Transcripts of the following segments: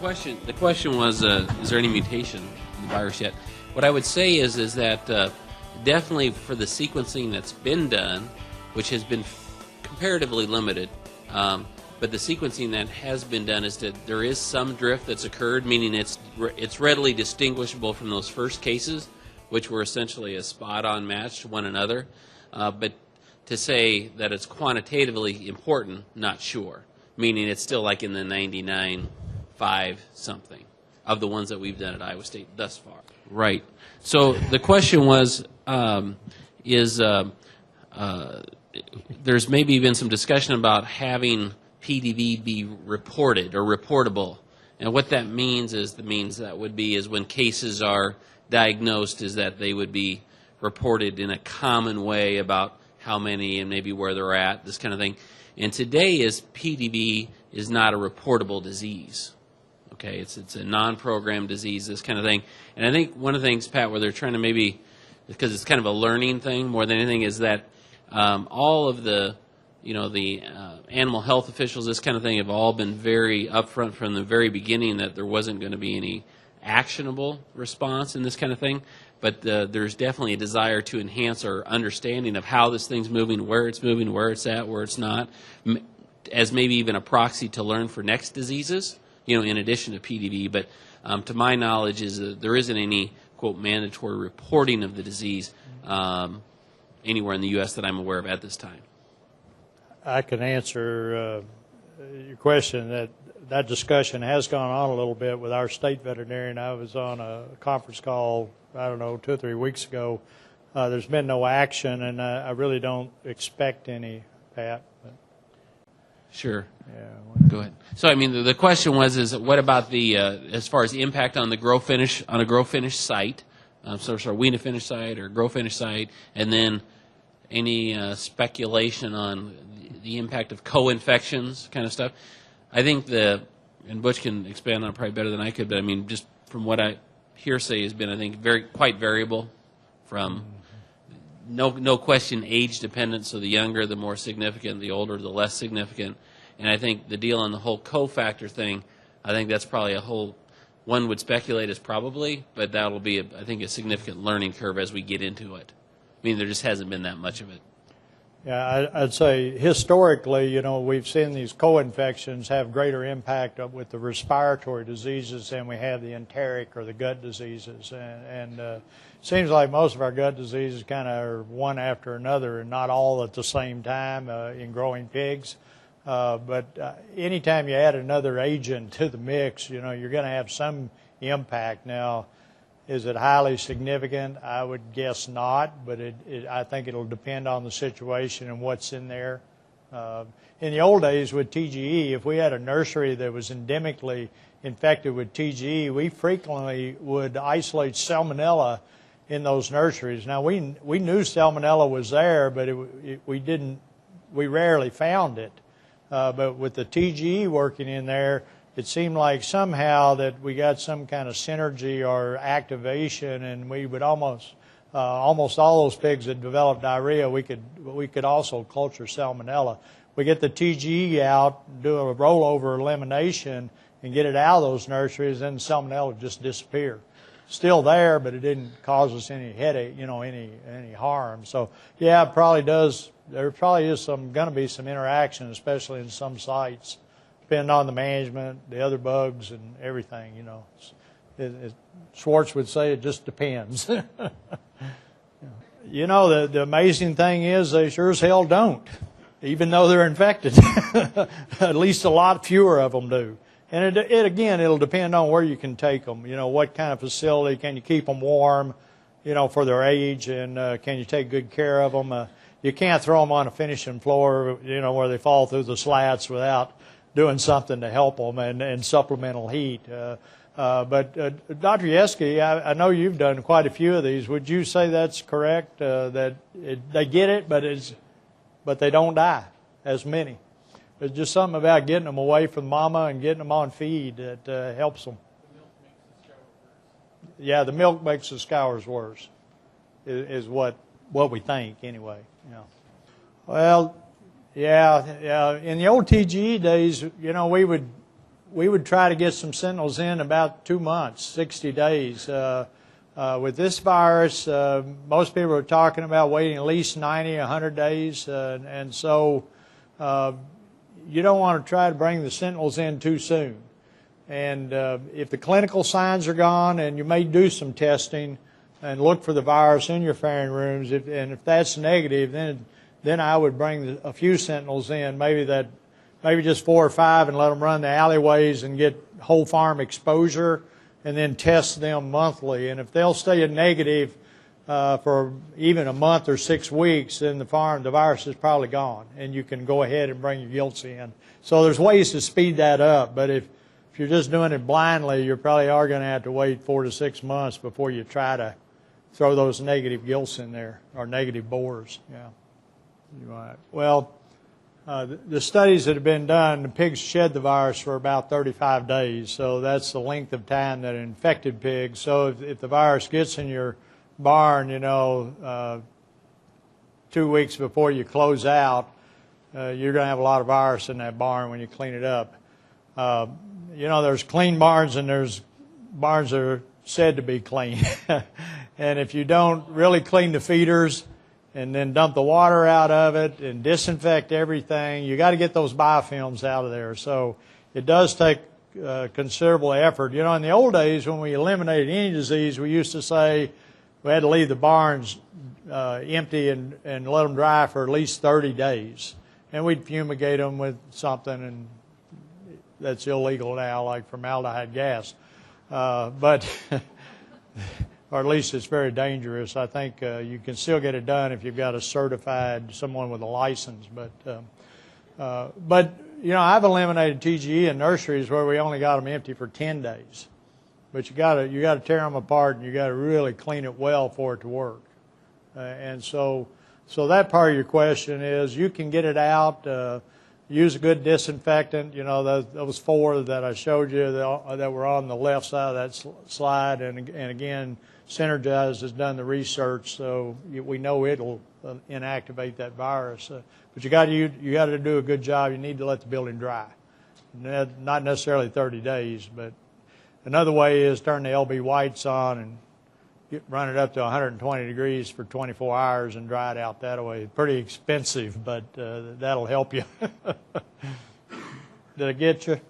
question was, is there any mutation in the virus yet? What I would say is that definitely for the sequencing that's been done, which has been comparatively limited, but the sequencing that has been done is that there is some drift that's occurred, meaning it's readily distinguishable from those first cases, which were essentially a spot-on match to one another. But to say that it's quantitatively important, not sure, meaning it's still like in the 99.5 something of the ones that we've done at Iowa State thus far. Right. So the question was, there's maybe been some discussion about having PEDv be reported or reportable. And what that means is when cases are diagnosed is that they would be reported in a common way about how many and maybe where they're at, this kind of thing. And today PEDv is not a reportable disease. Okay, it's a non-programmed disease, this kind of thing. And I think one of the things, Pat, where they're trying to maybe, because it's kind of a learning thing more than anything, is that all of the animal health officials, this kind of thing, have all been very upfront from the very beginning that there wasn't going to be any actionable response in this kind of thing. But there's definitely a desire to enhance our understanding of how this thing's moving, where it's at, where it's not, as maybe even a proxy to learn for next diseases, in addition to PEDv. But to my knowledge, there isn't any, quote, mandatory reporting of the disease anywhere in the U.S. that I'm aware of at this time. I can answer your question. That discussion has gone on a little bit with our state veterinarian. I was on a conference call, 2 or 3 weeks ago. There's been no action, and I really don't expect any, Pat. But. Sure. Yeah. Go ahead. So, the question was, what about the as far as the impact on the grow finish on a grow finish site, so wean finish site or grow finish site, and then any speculation on the impact of co-infections, kind of stuff. I think and Butch can expand on it probably better than I could, but just from what I hearsay has been, I think quite variable from no question age dependent, so the younger the more significant, the older the less significant. And I think the deal on the whole cofactor thing, I think that's probably one would speculate is probably, but that'll be I think a significant learning curve as we get into it. There just hasn't been that much of it. Yeah, I'd say historically, we've seen these co-infections have greater impact with the respiratory diseases than we have the enteric or the gut diseases. And it seems like most of our gut diseases kind of are one after another and not all at the same time in growing pigs. But anytime you add another agent to the mix, you're going to have some impact. Now, is it highly significant? I would guess not, but I think it'll depend on the situation and what's in there. In the old days with TGE, if we had a nursery that was endemically infected with TGE, we frequently would isolate salmonella in those nurseries. Now, we knew salmonella was there, but we rarely found it. But with the TGE working in there, it seemed like somehow that we got some kind of synergy or activation, and we would almost all those pigs that developed diarrhea, we could also culture salmonella. We get the TGE out, do a rollover elimination, and get it out of those nurseries, then salmonella would just disappear. Still there, but it didn't cause us any headache, any harm. So yeah, it probably does. There probably is going to be some interaction, especially in some sites, depending on the management, the other bugs, and everything. Schwartz would say it just depends. The amazing thing is they sure as hell don't, even though they're infected. At least a lot fewer of them do. And it'll depend on where you can take them. What kind of facility, can you keep them warm, for their age, and can you take good care of them? You can't throw them on a finishing floor, where they fall through the slats without doing something to help them and supplemental heat. But Dr. Yeske, I know you've done quite a few of these. Would you say that's correct, that they get it, but they don't die as many? There's just something about getting them away from mama and getting them on feed that helps them. Yeah, the milk makes the scours worse, is what we think anyway. Well, yeah. In the old TGE days, we we would try to get some sentinels in about 2 months, 60 days. With this virus, most people are talking about waiting at least 90, 100 days, and so you don't want to try to bring the sentinels in too soon. And if the clinical signs are gone, and you may do some testing and look for the virus in your farrowing rooms, and if that's negative, then I would bring a few sentinels in, maybe just 4 or 5, and let them run the alleyways and get whole farm exposure, and then test them monthly. And if they'll stay negative for even a month or 6 weeks, then the virus is probably gone, and you can go ahead and bring your gilts in. So there's ways to speed that up, but if you're just doing it blindly, you probably are going to have to wait 4 to 6 months before you try to throw those negative gilts in there, or negative bores. Yeah, you're right. Well, the studies that have been done, the pigs shed the virus for about 35 days, so that's the length of time that infected pigs. So if the virus gets in your barn, 2 weeks before you close out, you're going to have a lot of virus in that barn when you clean it up. There's clean barns and there's barns that are said to be clean. And if you don't really clean the feeders and then dump the water out of it and disinfect everything, you got to get those biofilms out of there. So it does take considerable effort. In the old days when we eliminated any disease, we used to say we had to leave the barns empty and let them dry for at least 30 days. And we'd fumigate them with something, and that's illegal now, like formaldehyde gas. But or at least it's very dangerous. I think you can still get it done if you've got a certified, someone with a license. But I've eliminated TGE in nurseries where we only got them empty for 10 days. But you got to tear them apart, and you got to really clean it well for it to work. And so that part of your question is you can get it out. Use a good disinfectant. Those 4 that I showed you that were on the left side of that slide, and again, Synergize has done the research, so we know it'll inactivate that virus. But you got to do a good job. You need to let the building dry, not necessarily 30 days. But another way is turn the LB whites on and run it up to 120 degrees for 24 hours and dry it out that way. Pretty expensive, but that'll help you. Did I get you?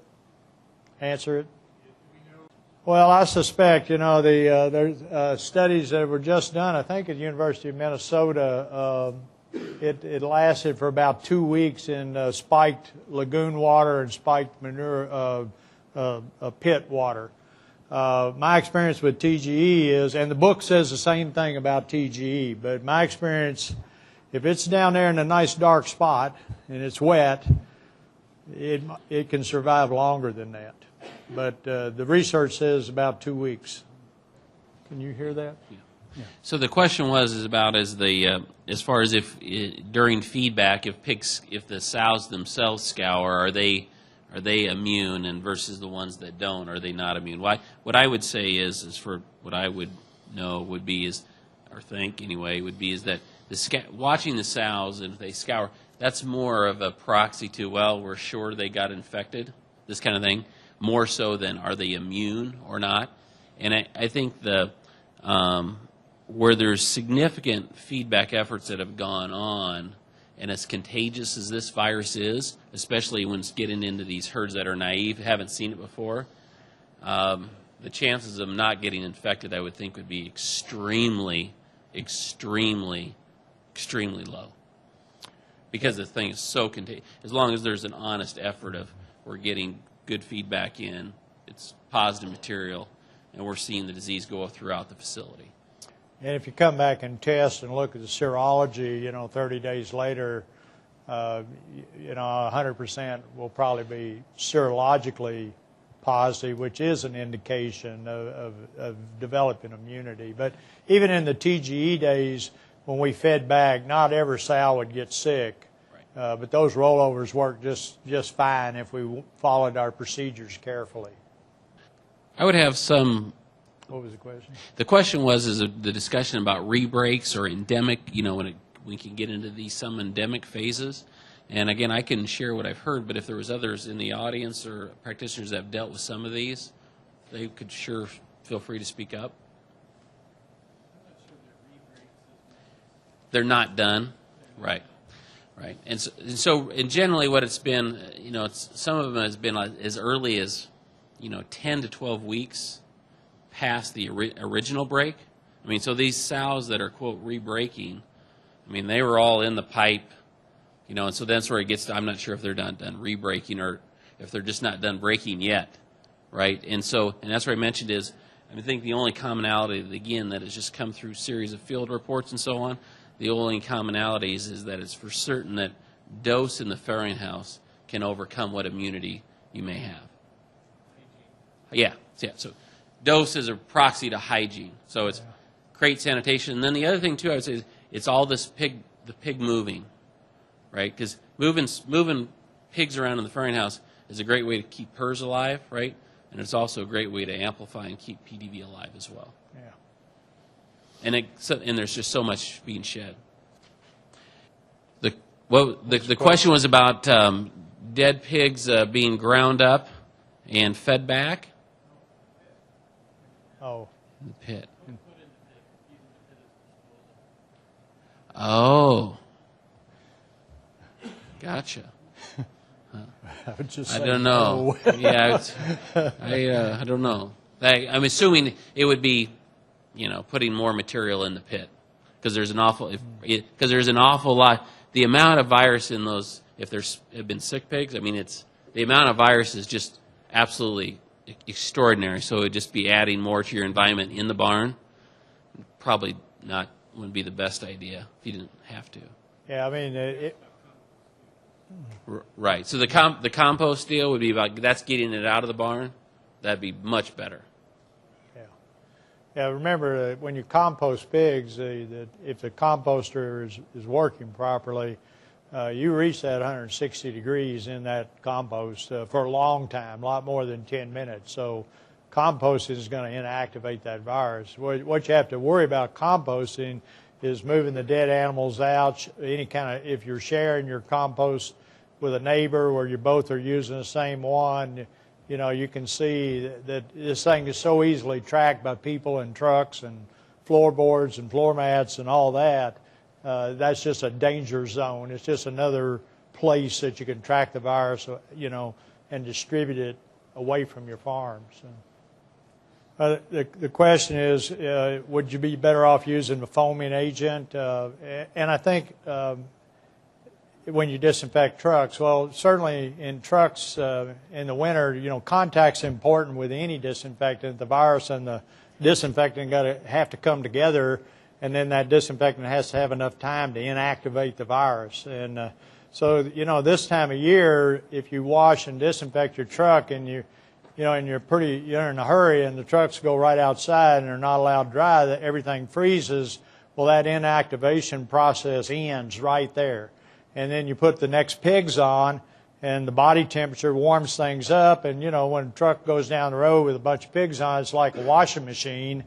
Answer it? Well, I suspect, there's studies that were just done, I think, at the University of Minnesota. It lasted for about 2 weeks in spiked lagoon water and spiked manure pit water. My experience with TGE is, and the book says the same thing about TGE, but my experience, if it's down there in a nice dark spot and it's wet, it can survive longer than that. But the research says about 2 weeks. Can you hear that? Yeah. Yeah. So the question was about as far as if during feedback, if the sows themselves scour, are they immune, and versus the ones that don't, are they not immune? What I would say is for what I would know would be is, or think anyway, would be is that watching the sows, and if they scour, that's more of a proxy to, well, we're sure they got infected, this kind of thing, more so than are they immune or not. And I think where there's significant feedback efforts that have gone on, and as contagious as this virus is, especially when it's getting into these herds that are naive, haven't seen it before, the chances of not getting infected, I would think, would be extremely, extremely, extremely low. Because the thing is so contagious. As long as there's an honest effort of we're getting good feedback in, it's positive material, and we're seeing the disease go throughout the facility. And if you come back and test and look at the serology, 30 days later, 100% will probably be serologically positive, which is an indication of developing immunity. But even in the TGE days, when we fed back, not every sow would get sick. Right. But those rollovers worked just fine if we followed our procedures carefully. I would have some. What was the question? The question was the discussion about rebreaks or endemic, when we can get into some endemic phases. And again, I can share what I've heard, but if there was others in the audience or practitioners that have dealt with some of these, they could sure feel free to speak up. They're not done, right? Right, and generally, what it's been, some of them has been as early as, 10 to 12 weeks past the original break. I mean, so these sows that are quote re-breaking, I mean, they were all in the pipe, and so that's where it gets to. I'm not sure if they're done re-breaking or if they're just not done breaking yet, right? And that's where I mentioned is, I think the only commonality, again, that has just come through series of field reports and so on. The only commonalities is that it's for certain that dose in the farrowing house can overcome what immunity you may have. Yeah. So dose is a proxy to hygiene. So it's crate sanitation. And then the other thing, too, I would say is it's all the pig moving, right? Because moving pigs around in the farrowing house is a great way to keep PERS alive, right? And it's also a great way to amplify and keep PEDv alive as well. Yeah. And there's just so much being shed. The question was about dead pigs being ground up and fed back. Oh. In the pit. Oh. Gotcha. I don't know. No. Yeah, I don't know. I'm assuming it would be, putting more material in the pit because there's an awful lot. The amount of virus in those, if there's have been sick pigs, I mean, the amount of virus is just absolutely extraordinary. So it would just be adding more to your environment in the barn. Probably wouldn't be the best idea if you didn't have to. Yeah, I mean, right. So the compost deal would be about that's getting it out of the barn. That'd be much better. Yeah, remember when you compost pigs, if the composter is working properly, you reach that 160 degrees in that compost for a long time, a lot more than 10 minutes. So composting is going to inactivate that virus. What you have to worry about composting is moving the dead animals out. If you're sharing your compost with a neighbor where you both are using the same one, you can see that this thing is so easily tracked by people and trucks and floorboards and floor mats and all that. That's just a danger zone. It's just another place that you can track the virus, and distribute it away from your farms. The question is, would you be better off using the foaming agent? And I think when you disinfect trucks, well, certainly in trucks in the winter, contact's important with any disinfectant. The virus and the disinfectant have to come together, and then that disinfectant has to have enough time to inactivate the virus. And so, this time of year, if you wash and disinfect your truck and you're in a hurry and the trucks go right outside and they're not allowed dry, that everything freezes, well, that inactivation process ends right there. And then you put the next pigs on, and the body temperature warms things up. And, when a truck goes down the road with a bunch of pigs on, it's like a washing machine.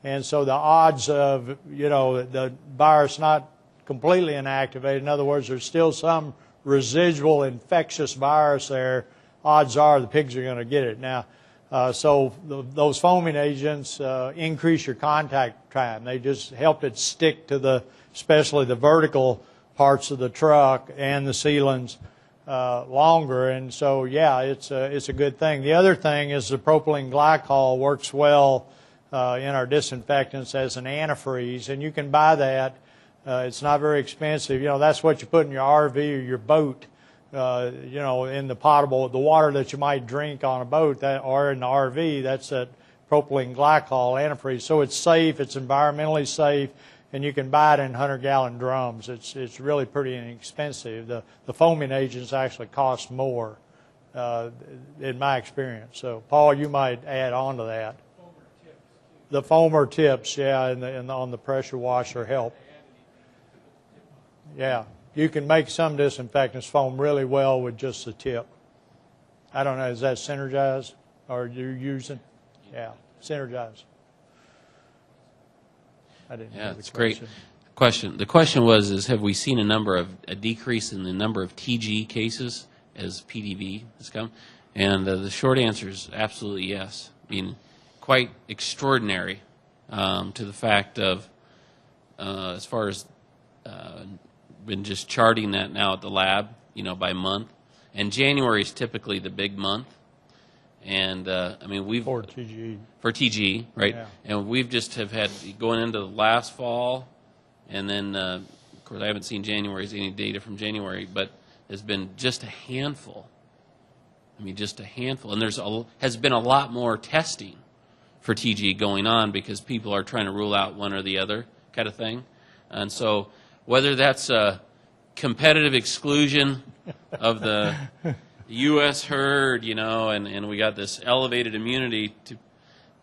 And so the odds of, the virus not completely inactivated, in other words, there's still some residual infectious virus there, odds are the pigs are going to get it. Now, those foaming agents increase your contact time. They just help it stick to especially the vertical parts of the truck and the sealants longer, and so it's a good thing. The other thing is the propylene glycol works well in our disinfectants as an antifreeze, and you can buy that. It's not very expensive. That's what you put in your RV or your boat. In the potable, the water that you might drink on a boat or in the RV. That's that propylene glycol antifreeze. So it's safe. It's environmentally safe. And you can buy it in 100-gallon drums. It's really pretty inexpensive. The foaming agents actually cost more, in my experience. So, Paul, you might add on to that. The foamer tips, and on the pressure washer help. Yeah, you can make some disinfectants foam really well with just the tip. I don't know, is that Synergize, or you're using? Yeah, Synergize. I didn't know the it's question. question. The question was, have we seen a decrease in the number of TG cases as PEDv has come? And the short answer is absolutely yes. I mean, quite extraordinary to the fact of, as far as been just charting that now at the lab, by month. And January is typically the big month. And I mean, for TG. For TG, right? Yeah. And we've just have had going into the last fall, and then of course I haven't seen any data from January, but there's been just a handful. I mean, just a handful, and has been a lot more testing for TG going on because people are trying to rule out one or the other kind of thing, and so whether that's a competitive exclusion of the U.S. herd, and we got this elevated immunity to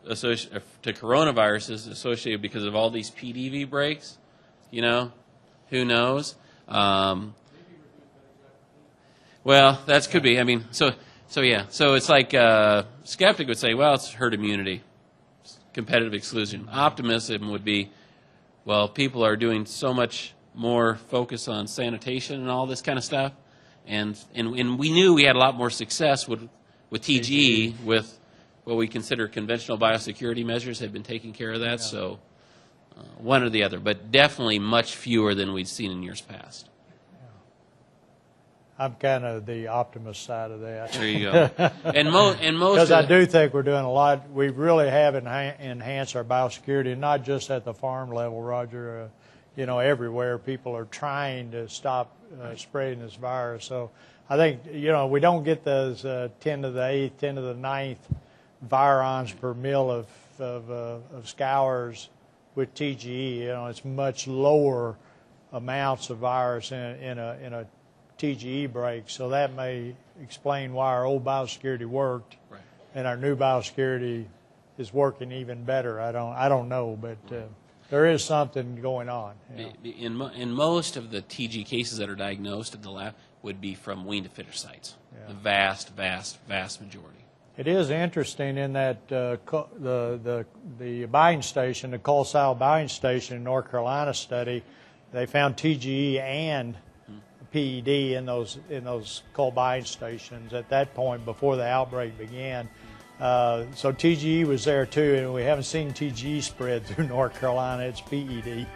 coronaviruses associated because of all these PEDv breaks, who knows? Well, that could be. I mean, so yeah. So it's like skeptic would say, well, it's herd immunity, competitive exclusion. Optimism would be, well, people are doing so much more focus on sanitation and all this kind of stuff. And we knew we had a lot more success with TG, with what we consider conventional biosecurity measures had been taking care of that. Yeah. So one or the other, but definitely much fewer than we'd seen in years past. Yeah. I'm kind of the optimist side of that. There you go. and most because I do think we're doing a lot. We really have enhanced our biosecurity, not just at the farm level, Rodger. Everywhere people are trying to stop spreading this virus. So I think, we don't get those 10 to the 8th, 10 to the 9th virons per mil of scours with TGE. It's much lower amounts of virus in a TGE break. So that may explain why our old biosecurity worked, right, and our new biosecurity is working even better. I don't know, but there is something going on. In most of the TG cases that are diagnosed at the lab would be from wean to fitter sites. Yeah. The vast, vast, vast majority. It is interesting in that the buying station, the cull sow buying station in North Carolina study, they found TGE and PED in those cull buying stations at that point before the outbreak began. So TGE was there too, and we haven't seen TGE spread through North Carolina. It's PED.